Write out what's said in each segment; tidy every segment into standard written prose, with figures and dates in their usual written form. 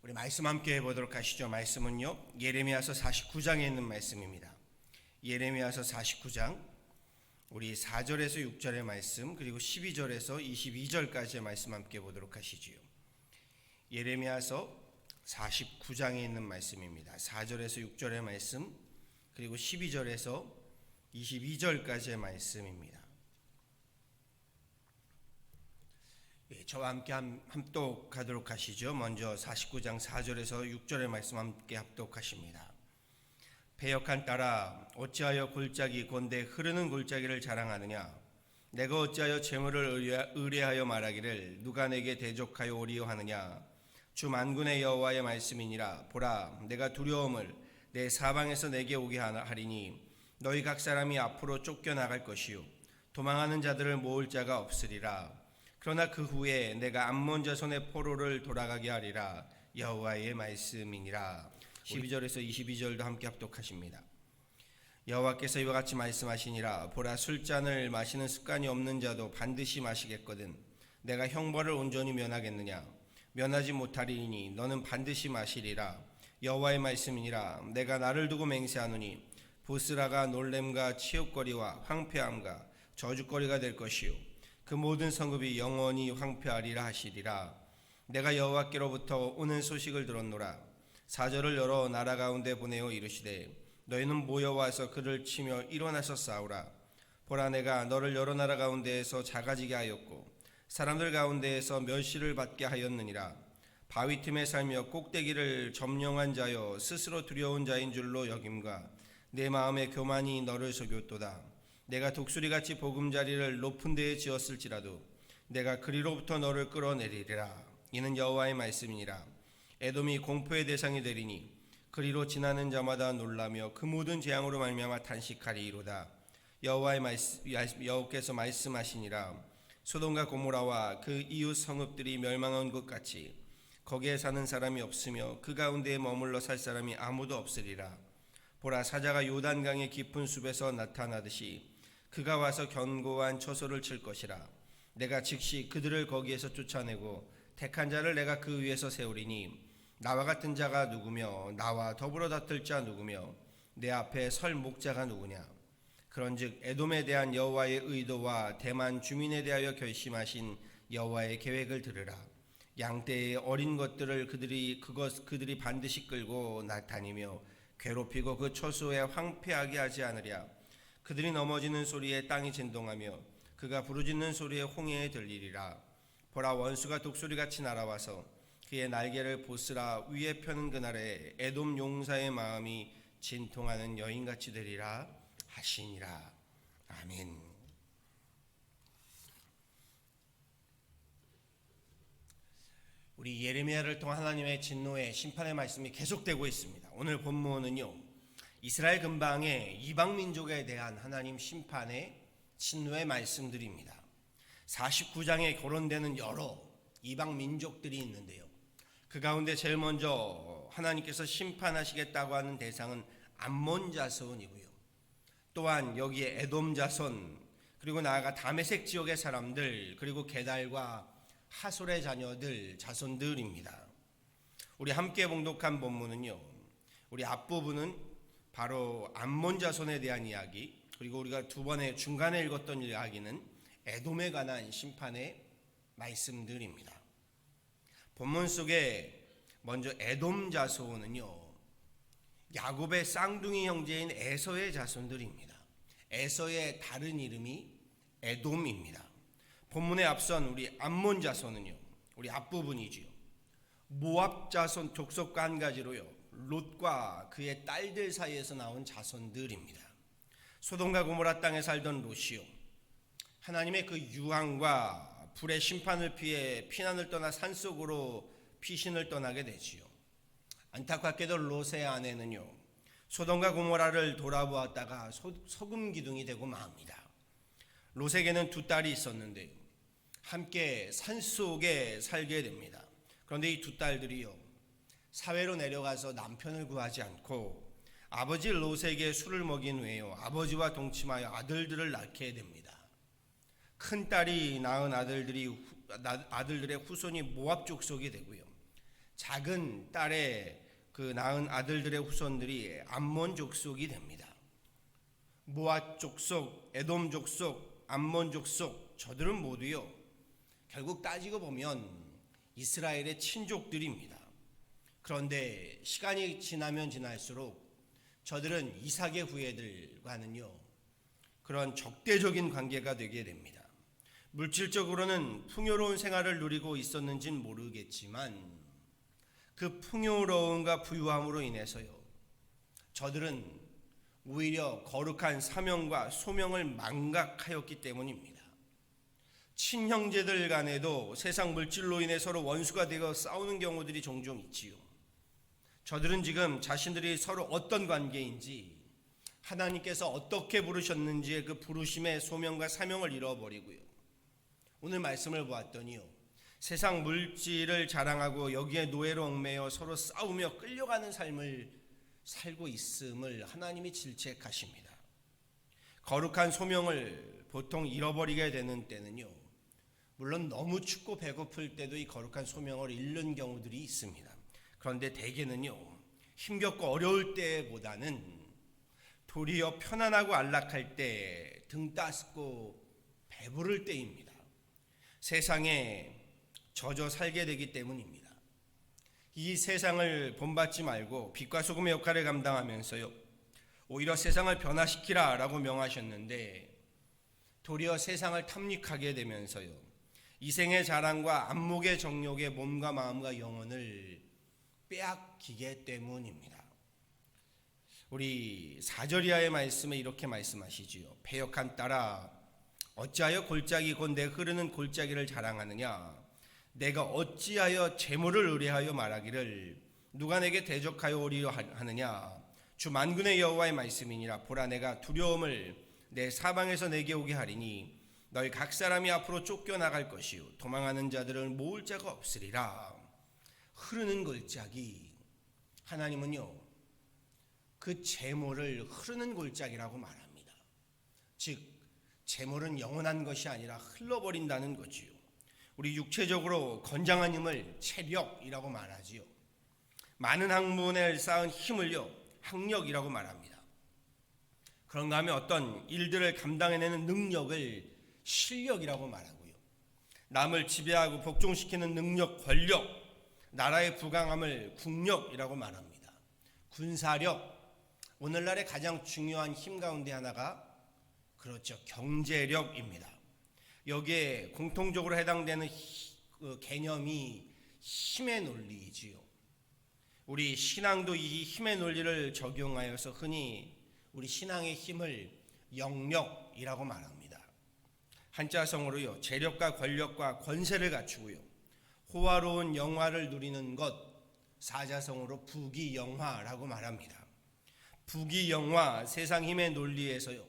우리 말씀 함께 해보도록 하시죠. 말씀은요, 예레미야서 49장에 있는 말씀입니다. 예레미야서 49장, 우리 4절에서 6절의 말씀, 그리고 12절에서 22절까지의 말씀 함께 보도록 하시지요. 예레미야서 49장에 있는 말씀입니다. 4절에서 6절의 말씀, 그리고 12절에서 22절까지의 말씀입니다. 저와 함께 합독하도록 하시죠. 먼저 49장 4절에서 6절의 말씀 함께 합독하십니다. 패역한 딸아, 어찌하여 골짜기 곤대 흐르는 골짜기를 자랑하느냐? 내가 어찌하여 재물을 의뢰하여 말하기를 누가 내게 대적하여 오리요 하느냐? 주 만군의 여호와의 말씀이니라. 보라, 내가 두려움을 내 사방에서 내게 오게 하리니 너희 각 사람이 앞으로 쫓겨나갈 것이요 도망하는 자들을 모을 자가 없으리라. 그러나 그 후에 내가 암몬 자손의 포로를 돌아가게 하리라. 여호와의 말씀이니라. 12절에서 22절도 함께 합독하십니다. 여호와께서 이와 같이 말씀하시니라. 보라, 술잔을 마시는 습관이 없는 자도 반드시 마시겠거든 내가 형벌을 온전히 면하겠느냐? 면하지 못하리니 너는 반드시 마시리라. 여호와의 말씀이니라. 내가 나를 두고 맹세하노니 보스라가 놀램과 치욕거리와 황폐함과 저주거리가 될 것이요 그 모든 성읍이 영원히 황폐하리라 하시리라. 내가 여호와께로부터 오는 소식을 들었노라. 사절을 열어 나라 가운데 보내어 이르시되 너희는 모여와서 그를 치며 일어나서 싸우라. 보라, 내가 너를 여러 나라 가운데에서 작아지게 하였고 사람들 가운데에서 멸시를 받게 하였느니라. 바위 틈에 살며 꼭대기를 점령한 자여 스스로 두려운 자인 줄로 여김과 내 마음의 교만이 너를 속였도다. 내가 독수리같이 보금자리를 높은 데에 지었을지라도 내가 그리로부터 너를 끌어내리리라. 이는 여호와의 말씀이니라. 에돔이 공포의 대상이 되리니 그리로 지나는 자마다 놀라며 그 모든 재앙으로 말미암아 탄식하리이로다. 여호와께서 말씀하시니라. 소돔과 고모라와 그 이웃 성읍들이 멸망한 것 같이 거기에 사는 사람이 없으며 그 가운데에 머물러 살 사람이 아무도 없으리라. 보라, 사자가 요단강의 깊은 숲에서 나타나듯이 그가 와서 견고한 처소를 칠 것이라. 내가 즉시 그들을 거기에서 쫓아내고 택한 자를 내가 그 위에서 세우리니 나와 같은 자가 누구며 나와 더불어 다툴 자 누구며 내 앞에 설 목자가 누구냐? 그런즉 에돔에 대한 여호와의 의도와 대만 주민에 대하여 결심하신 여호와의 계획을 들으라. 양떼의 어린 것들을 그들이 반드시 끌고 나타니며 괴롭히고 그 처소에 황폐하게 하지 않으랴. 그들이 넘어지는 소리에 땅이 진동하며 그가 부르짖는 소리에 홍해에 들리리라. 보라, 원수가 독수리같이 날아와서 그의 날개를 보스라 위에 펴는 그날에 에돔 용사의 마음이 진통하는 여인같이 되리라 하시니라. 아멘. 우리 예레미야를 통한 하나님의 진노의 심판의 말씀이 계속되고 있습니다. 오늘 본문은요, 이스라엘 근방의 이방 민족에 대한 하나님 심판의 진노의 말씀들입니다. 49장에 거론되는 여러 이방 민족들이 있는데요, 그 가운데 제일 먼저 하나님께서 심판하시겠다고 하는 대상은 암몬 자손이고요, 또한 여기에 에돔 자손, 그리고 나아가 다메섹 지역의 사람들, 그리고 게달과 하솔의 자녀들, 자손들입니다. 우리 함께 봉독한 본문은요, 우리 앞부분은 바로 암몬 자손에 대한 이야기, 그리고 우리가 두 번에 중간에 읽었던 이야기는 에돔에 관한 심판의 말씀들입니다. 본문 속에 먼저 에돔 자손은요, 야곱의 쌍둥이 형제인 에서의 자손들입니다. 에서의 다른 이름이 에돔입니다. 본문에 앞선 우리 암몬 자손은요, 우리 앞부분이지요, 모압 자손 족속과 한 가지로요, 롯과 그의 딸들 사이에서 나온 자손들입니다. 소돔과 고모라 땅에 살던 롯이요, 하나님의 그 유황과 불의 심판을 피해 피난을 떠나 산속으로 피신을 떠나게 되지요. 안타깝게도 롯의 아내는요, 소돔과 고모라를 돌아보았다가 소금 기둥이 되고 맙니다. 롯에게는 두 딸이 있었는데 함께 산속에 살게 됩니다. 그런데 이 두 딸들이요, 사회로 내려가서 남편을 구하지 않고 아버지 롯에게 술을 먹인 후에요, 아버지와 동침하여 아들들을 낳게 됩니다. 큰 딸이 낳은 아들들의 후손이 모압 족속이 되고요, 작은 딸의 그 낳은 아들들의 후손들이 암몬 족속이 됩니다. 모압 족속, 에돔 족속, 암몬 족속, 저들은 모두요, 결국 따지고 보면 이스라엘의 친족들입니다. 그런데 시간이 지나면 지날수록 저들은 이삭의 후예들과는요, 그런 적대적인 관계가 되게 됩니다. 물질적으로는 풍요로운 생활을 누리고 있었는지는 모르겠지만 그 풍요로움과 부유함으로 인해서요, 저들은 오히려 거룩한 사명과 소명을 망각하였기 때문입니다. 친형제들 간에도 세상 물질로 인해 서로 원수가 되어 싸우는 경우들이 종종 있지요. 저들은 지금 자신들이 서로 어떤 관계인지, 하나님께서 어떻게 부르셨는지의 그 부르심의 소명과 사명을 잃어버리고요, 오늘 말씀을 보았더니요, 세상 물질을 자랑하고 여기에 노예로 얽매여 서로 싸우며 끌려가는 삶을 살고 있음을 하나님이 질책하십니다. 거룩한 소명을 보통 잃어버리게 되는 때는요, 물론 너무 춥고 배고플 때도 이 거룩한 소명을 잃는 경우들이 있습니다. 그런데 대개는요, 힘겹고 어려울 때보다는 도리어 편안하고 안락할 때, 등 따스고 배부를 때입니다. 세상에 젖어 살게 되기 때문입니다. 이 세상을 본받지 말고 빛과 소금의 역할을 감당하면서요, 오히려 세상을 변화시키라 라고 명하셨는데, 도리어 세상을 탐닉하게 되면서요, 이생의 자랑과 안목의 정욕에 몸과 마음과 영혼을 빼앗기게 때문입니다. 우리 4절 이하의 말씀에 이렇게 말씀하시지요. 패역한 딸아, 어찌하여 골짜기 곧 내 흐르는 골짜기를 자랑하느냐? 내가 어찌하여 재물을 의뢰하여 말하기를 누가 내게 대적하여 오리려 하느냐? 주 만군의 여호와의 말씀이니라. 보라, 내가 두려움을 내 사방에서 내게 오게 하리니 너희 각 사람이 앞으로 쫓겨나갈 것이요 도망하는 자들을 모을 자가 없으리라. 흐르는 골짜기, 하나님은요, 그 재물을 흐르는 골짜기라고 말합니다. 즉 재물은 영원한 것이 아니라 흘러버린다는 거지요. 우리 육체적으로 건장한 힘을 체력이라고 말하지요. 많은 학문을 쌓은 힘을요, 학력이라고 말합니다. 그런가 하면 어떤 일들을 감당해내는 능력을 실력이라고 말하고요, 남을 지배하고 복종시키는 능력, 권력, 나라의 부강함을 국력이라고 말합니다. 군사력, 오늘날의 가장 중요한 힘 가운데 하나가 그렇죠, 경제력입니다. 여기에 공통적으로 해당되는 개념이 힘의 논리이지요. 우리 신앙도 이 힘의 논리를 적용하여서 흔히 우리 신앙의 힘을 영력이라고 말합니다. 한자성어로요, 재력과 권력과 권세를 갖추고요, 호화로운 영화를 누리는 것, 사자성어로 부귀영화라고 말합니다. 부귀영화, 세상 힘의 논리에서요,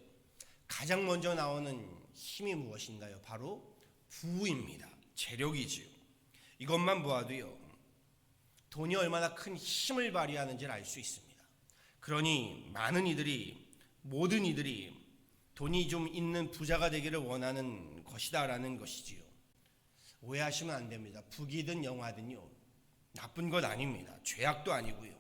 가장 먼저 나오는 힘이 무엇인가요? 바로 부입니다. 재력이지요. 이것만 보아도요, 돈이 얼마나 큰 힘을 발휘하는지를 알 수 있습니다. 그러니 모든 이들이 돈이 좀 있는 부자가 되기를 원하는 것이다라는 것이지요. 오해하시면 안 됩니다. 부귀든 영화든요, 나쁜 것 아닙니다. 죄악도 아니고요.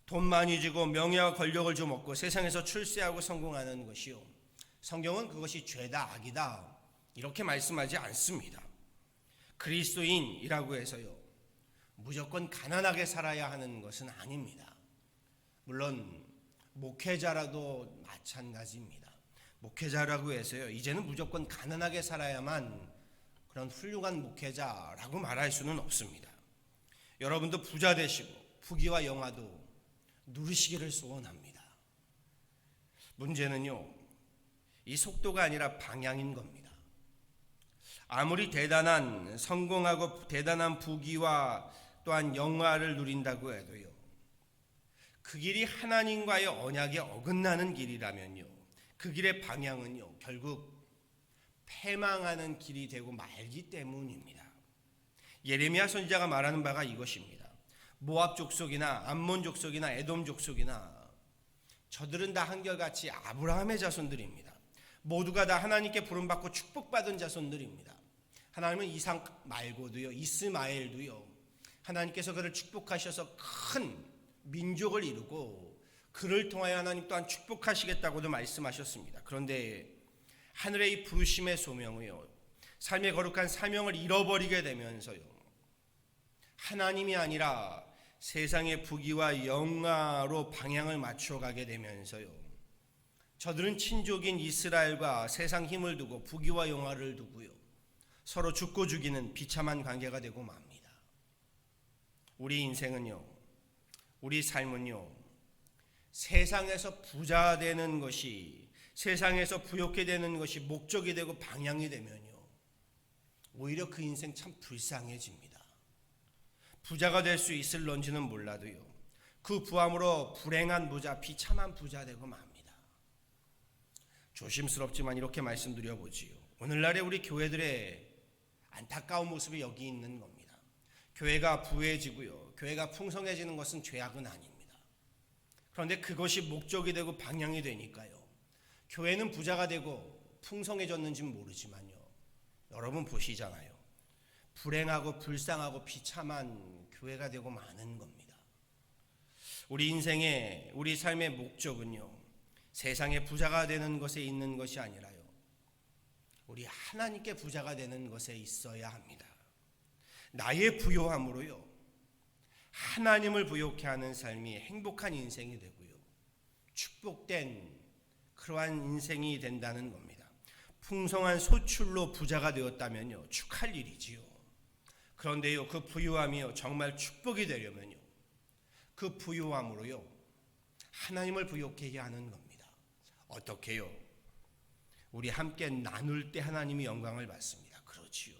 돈 많이 주고 명예와 권력을 좀 얻고 세상에서 출세하고 성공하는 것이요, 성경은 그것이 죄다, 악이다 이렇게 말씀하지 않습니다. 그리스도인이라고 해서요, 무조건 가난하게 살아야 하는 것은 아닙니다. 물론 목회자라도 마찬가지입니다. 목회자라고 해서요, 이제는 무조건 가난하게 살아야만 그런 훌륭한 목회자라고 말할 수는 없습니다. 여러분도 부자 되시고 부귀와 영화도 누리시기를 소원합니다. 문제는요, 이 속도가 아니라 방향인 겁니다. 아무리 대단한 성공하고 대단한 부귀와 또한 영화를 누린다고 해도요, 그 길이 하나님과의 언약에 어긋나는 길이라면요, 그 길의 방향은요, 결국 패망하는 길이 되고 말기 때문입니다. 예레미야 선지자가 말하는 바가 이것입니다. 모압 족속이나 암몬 족속이나 에돔 족속이나 저들은 다 한결같이 아브라함의 자손들입니다. 모두가 다 하나님께 부름받고 축복받은 자손들입니다. 하나님은 이삭 말고도요, 이스마엘도요, 하나님께서 그를 축복하셔서 큰 민족을 이루고 그를 통하여 하나님 또한 축복하시겠다고도 말씀하셨습니다. 그런데 하늘의 이 부르심의 소명이요, 삶의 거룩한 사명을 잃어버리게 되면서요, 하나님이 아니라 세상의 부귀와 영화로 방향을 맞춰가게 되면서요, 저들은 친족인 이스라엘과 세상 힘을 두고 부귀와 영화를 두고요, 서로 죽고 죽이는 비참한 관계가 되고 맙니다. 우리 인생은요, 우리 삶은요, 세상에서 부자 되는 것이, 세상에서 부욕해 되는 것이 목적이 되고 방향이 되면요, 오히려 그 인생 참 불쌍해집니다. 부자가 될 수 있을런지는 몰라도요, 그 부함으로 불행한 부자, 비참한 부자 되고 맙니다. 조심스럽지만 이렇게 말씀드려보지요, 오늘날의 우리 교회들의 안타까운 모습이 여기 있는 겁니다. 교회가 부해지고요, 교회가 풍성해지는 것은 죄악은 아닙니다. 그런데 그것이 목적이 되고 방향이 되니까요, 교회는 부자가 되고 풍성해졌는지는 모르지만요, 여러분 보시잖아요, 불행하고 불쌍하고 비참한 교회가 되고 마는 겁니다. 우리 인생의, 우리 삶의 목적은요, 세상의 부자가 되는 것에 있는 것이 아니라요, 우리 하나님께 부자가 되는 것에 있어야 합니다. 나의 부요함으로요, 하나님을 부욕해 하는 삶이 행복한 인생이 되고요, 축복된 그러한 인생이 된다는 겁니다. 풍성한 소출로 부자가 되었다면요, 축할 일이지요. 그런데요, 그 부유함이요, 정말 축복이 되려면요, 그 부유함으로요, 하나님을 부욕하게 하는 겁니다. 어떻게요? 우리 함께 나눌 때 하나님이 영광을 받습니다. 그렇지요.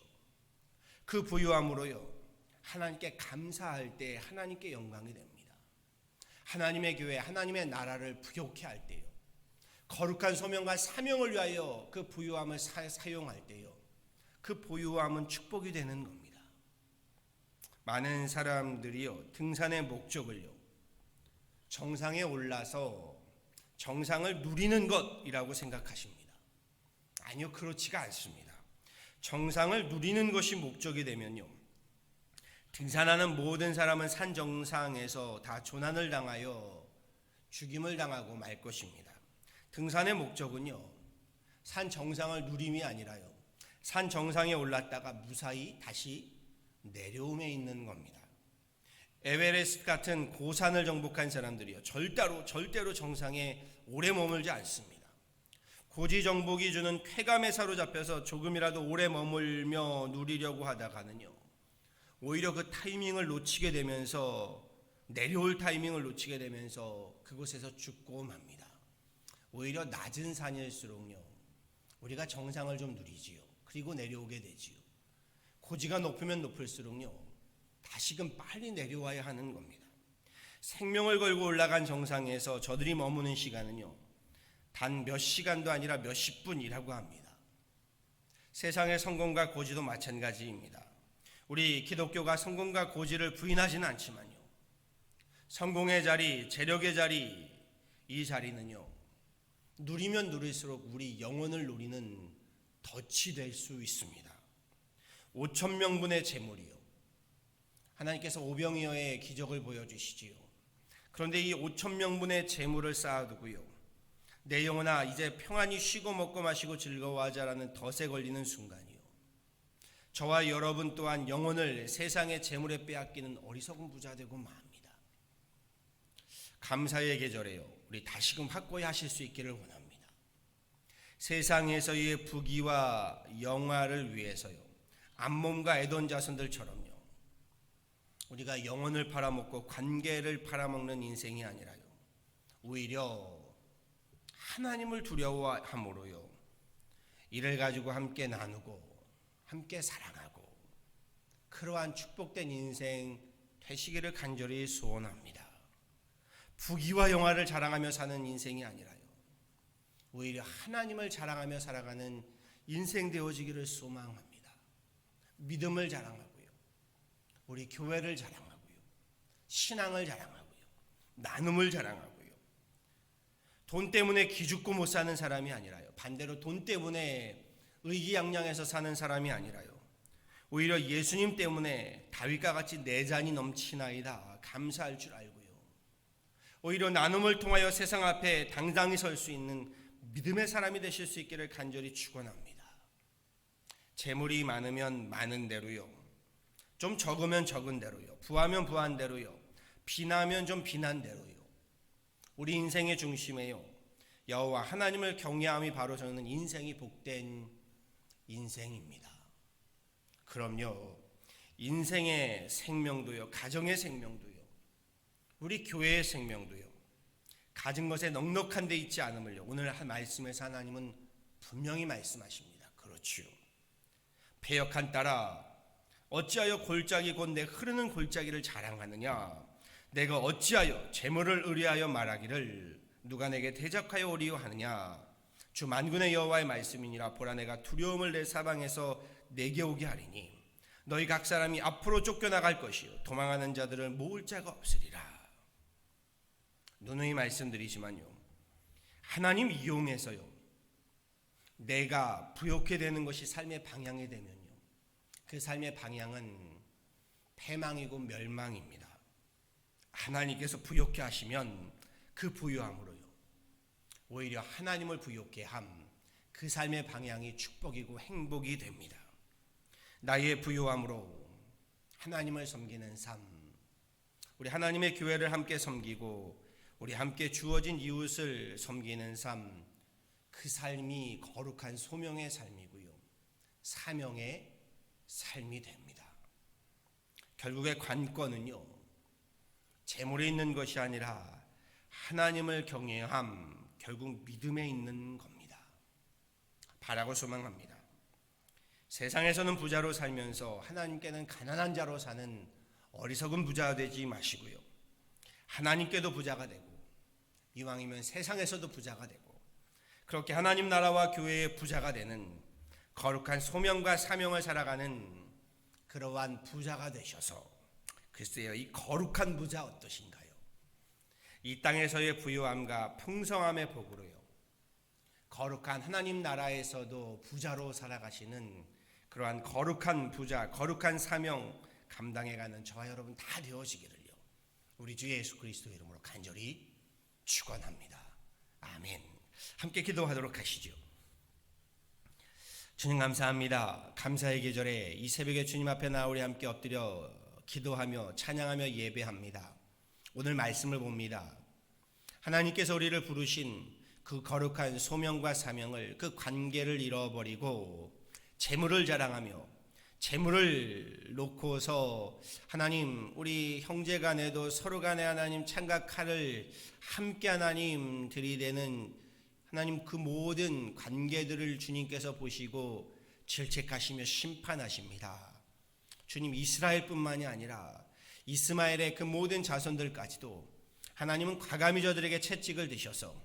그 부유함으로요, 하나님께 감사할 때 하나님께 영광이 됩니다. 하나님의 교회, 하나님의 나라를 부욕해 할 때요, 거룩한 소명과 사명을 위하여 그 부유함을 사용할 때요, 그 부유함은 축복이 되는 겁니다. 많은 사람들이요, 등산의 목적을요, 정상에 올라서 정상을 누리는 것이라고 생각하십니다. 아니요, 그렇지가 않습니다. 정상을 누리는 것이 목적이 되면요, 등산하는 모든 사람은 산 정상에서 다 조난을 당하여 죽임을 당하고 말 것입니다. 등산의 목적은요, 산 정상을 누림이 아니라요, 산 정상에 올랐다가 무사히 다시 내려옴에 있는 겁니다. 에베레스트 같은 고산을 정복한 사람들이요, 절대로 정상에 오래 머물지 않습니다. 고지 정복이 주는 쾌감에 사로잡혀서 조금이라도 오래 머물며 누리려고 하다가는요, 오히려 그 타이밍을 놓치게 되면서, 내려올 타이밍을 놓치게 되면서 그곳에서 죽고 맙니다. 오히려 낮은 산일수록요, 우리가 정상을 좀 누리지요. 그리고 내려오게 되지요. 고지가 높으면 높을수록요, 다시금 빨리 내려와야 하는 겁니다. 생명을 걸고 올라간 정상에서 저들이 머무는 시간은요, 단 몇 시간도 아니라 몇십 분이라고 합니다. 세상의 성공과 고지도 마찬가지입니다. 우리 기독교가 성공과 고지를 부인하지는 않지만요, 성공의 자리, 재력의 자리, 이 자리는요, 누리면 누릴수록 우리 영혼을 누리는 덫이 될 수 있습니다. 5,000명분의 재물이요, 하나님께서 오병이어의 기적을 보여주시지요. 그런데 이 5,000명분의 재물을 쌓아두고요, 내 영혼아 이제 평안히 쉬고 먹고 마시고 즐거워하자라는 덫에 걸리는 순간이요, 저와 여러분 또한 영혼을 세상의 재물에 빼앗기는 어리석은 부자 되고 맙니다. 감사의 계절에요, 우리 다시금 확고히 하실 수 있기를 원합니다. 세상에서의 부귀와 영화를 위해서요, 암몬과 에돔 자손들처럼요, 우리가 영혼을 팔아먹고 관계를 팔아먹는 인생이 아니라요, 오히려 하나님을 두려워함으로요, 이를 가지고 함께 나누고 함께 사랑하고 그러한 축복된 인생 되시기를 간절히 소원합니다. 부귀와 영화를 자랑하며 사는 인생이 아니라요, 오히려 하나님을 자랑하며 살아가는 인생 되어지기를 소망합니다. 믿음을 자랑하고요, 우리 교회를 자랑하고요, 신앙을 자랑하고요, 나눔을 자랑하고요, 돈 때문에 기죽고 못 사는 사람이 아니라요, 반대로 돈 때문에 의기양양해서 사는 사람이 아니라요, 오히려 예수님 때문에 다윗과 같이 내 잔이 넘치나이다 감사할 줄 알고요. 오히려 나눔을 통하여 세상 앞에 당당히 설 수 있는 믿음의 사람이 되실 수 있기를 간절히 축원합니다. 재물이 많으면 많은 대로요, 좀 적으면 적은 대로요, 부하면 부한 대로요, 비나면 좀 비난 대로요. 우리 인생의 중심에요, 여호와 하나님을 경외함이 바로 저는 인생이 복된 인생입니다. 그럼요, 인생의 생명도요, 가정의 생명도요, 우리 교회의 생명도요, 가진 것에 넉넉한 데 있지 않음을요, 오늘 한 말씀에서 하나님은 분명히 말씀하십니다. 그렇지요. 패역한 딸아, 어찌하여 골짜기 곧 내 흐르는 골짜기를 자랑하느냐? 내가 어찌하여 재물을 의뢰하여 말하기를 누가 내게 대적하여 오리요 하느냐? 주 만군의 여호와의 말씀이니라. 보라, 내가 두려움을 내 사방에서 내게 오게 하리니 너희 각 사람이 앞으로 쫓겨나갈 것이요 도망하는 자들을 모을 자가 없으리라. 누누이 말씀드리지만요, 하나님 이용해서요, 내가 부욕해 되는 것이 삶의 방향이 되면요, 그 삶의 방향은 패망이고 멸망입니다. 하나님께서 부욕해 하시면 그 부요함으로요, 오히려 하나님을 부욕해 함, 그 삶의 방향이 축복이고 행복이 됩니다. 나의 부요함으로 하나님을 섬기는 삶, 우리 하나님의 교회를 함께 섬기고 우리 함께 주어진 이웃을 섬기는 삶, 그 삶이 거룩한 소명의 삶이고요, 사명의 삶이 됩니다. 결국의 관건은요, 재물에 있는 것이 아니라 하나님을 경외함, 결국 믿음에 있는 겁니다. 바라고 소망합니다. 세상에서는 부자로 살면서 하나님께는 가난한 자로 사는 어리석은 부자가 되지 마시고요, 하나님께도 부자가 되고 이왕이면 세상에서도 부자가 되고 그렇게 하나님 나라와 교회의 부자가 되는 거룩한 소명과 사명을 살아가는 그러한 부자가 되셔서, 글쎄요, 이 거룩한 부자 어떠신가요? 이 땅에서의 부요함과 풍성함의 복으로요, 거룩한 하나님 나라에서도 부자로 살아가시는 그러한 거룩한 부자, 거룩한 사명 감당해가는 저와 여러분 다 되어지기를요, 우리 주 예수 그리스도의 이름으로 간절히 축원합니다. 아멘. 함께 기도하도록 하시죠. 주님 감사합니다. 감사의 계절에 이 새벽에 주님 앞에 나와 우리 함께 엎드려 기도하며 찬양하며 예배합니다. 오늘 말씀을 봅니다. 하나님께서 우리를 부르신 그 거룩한 소명과 사명을, 그 관계를 잃어버리고 재물을 자랑하며 재물을 놓고서 하나님, 우리 형제 간에도 서로 간에 하나님 창과 칼을 함께 하나님 들이대는 하나님, 그 모든 관계들을 주님께서 보시고 질책하시며 심판하십니다. 주님, 이스라엘뿐만이 아니라 이스마엘의 그 모든 자손들까지도 하나님은 과감히 저들에게 채찍을 드셔서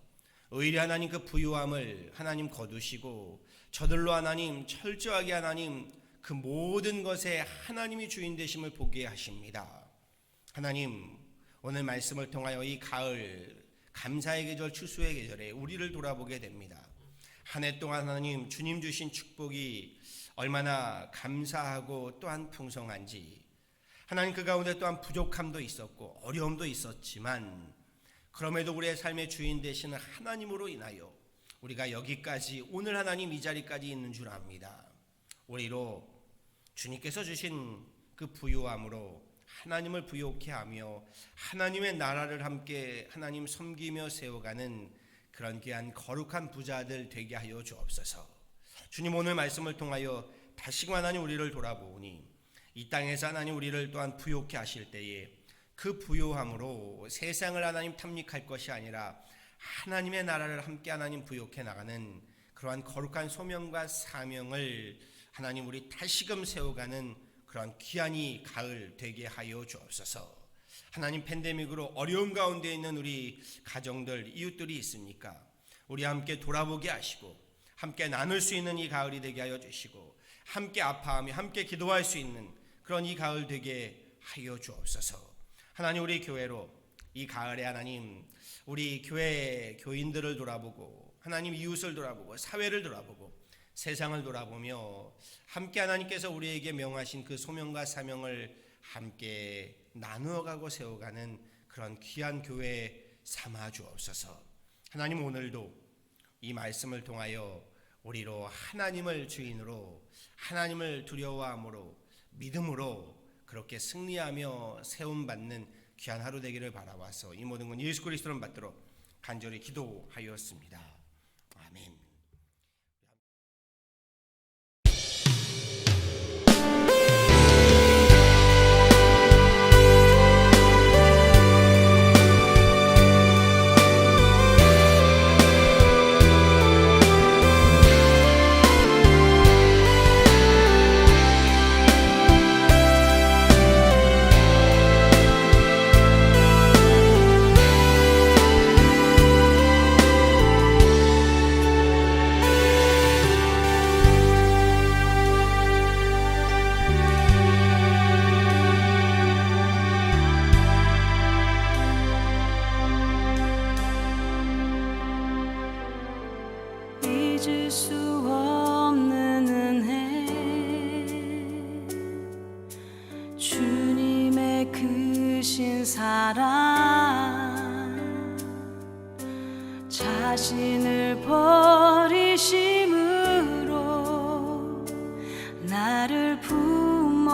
오히려 하나님 그 부요함을 하나님 거두시고 저들로 하나님 철저하게 하나님 그 모든 것에 하나님이 주인 되심을 보게 하십니다. 하나님, 오늘 말씀을 통하여 이 가을 감사의 계절, 추수의 계절에 우리를 돌아보게 됩니다. 한 해 동안 하나님 주님 주신 축복이 얼마나 감사하고 또한 풍성한지, 하나님 그 가운데 또한 부족함도 있었고 어려움도 있었지만 그럼에도 우리의 삶의 주인 되시는 하나님으로 인하여 우리가 여기까지, 오늘 하나님 이 자리까지 있는 줄 압니다. 우리로 주님께서 주신 그 부요함으로 하나님을 부요케 하며 하나님의 나라를 함께 하나님 섬기며 세워가는 그런 귀한 거룩한 부자들 되게 하여 주옵소서. 주님, 오늘 말씀을 통하여 다시금 하나님 우리를 돌아보니 이 땅에서 하나님 우리를 또한 부요케 하실 때에 그 부요함으로 세상을 하나님 탐닉할 것이 아니라 하나님의 나라를 함께 하나님 부요케 나가는 그러한 거룩한 소명과 사명을 하나님 우리 다시금 세워가는 그런 귀한 이 가을 되게 하여 주옵소서. 하나님, 팬데믹으로 어려움 가운데 있는 우리 가정들, 이웃들이 있으니까 우리 함께 돌아보게 하시고 함께 나눌 수 있는 이 가을이 되게 하여 주시고 함께 아파하며 함께 기도할 수 있는 그런 이 가을 되게 하여 주옵소서. 하나님, 우리 교회로 이 가을에 하나님 우리 교회 교인들을 돌아보고 하나님 이웃을 돌아보고 사회를 돌아보고 세상을 돌아보며 함께 하나님께서 우리에게 명하신 그 소명과 사명을 함께 나누어가고 세워가는 그런 귀한 교회 삼아 주옵소서. 하나님, 오늘도 이 말씀을 통하여 우리로 하나님을 주인으로, 하나님을 두려워함으로, 믿음으로 그렇게 승리하며 세움받는 귀한 하루 되기를 바라와서 이 모든 건 예수 그리스도를 받도록 간절히 기도하였습니다. 아멘. 잊을 수 없는 은혜, 주님의 크신 사랑, 자신을 버리심으로 나를 품어주셨네.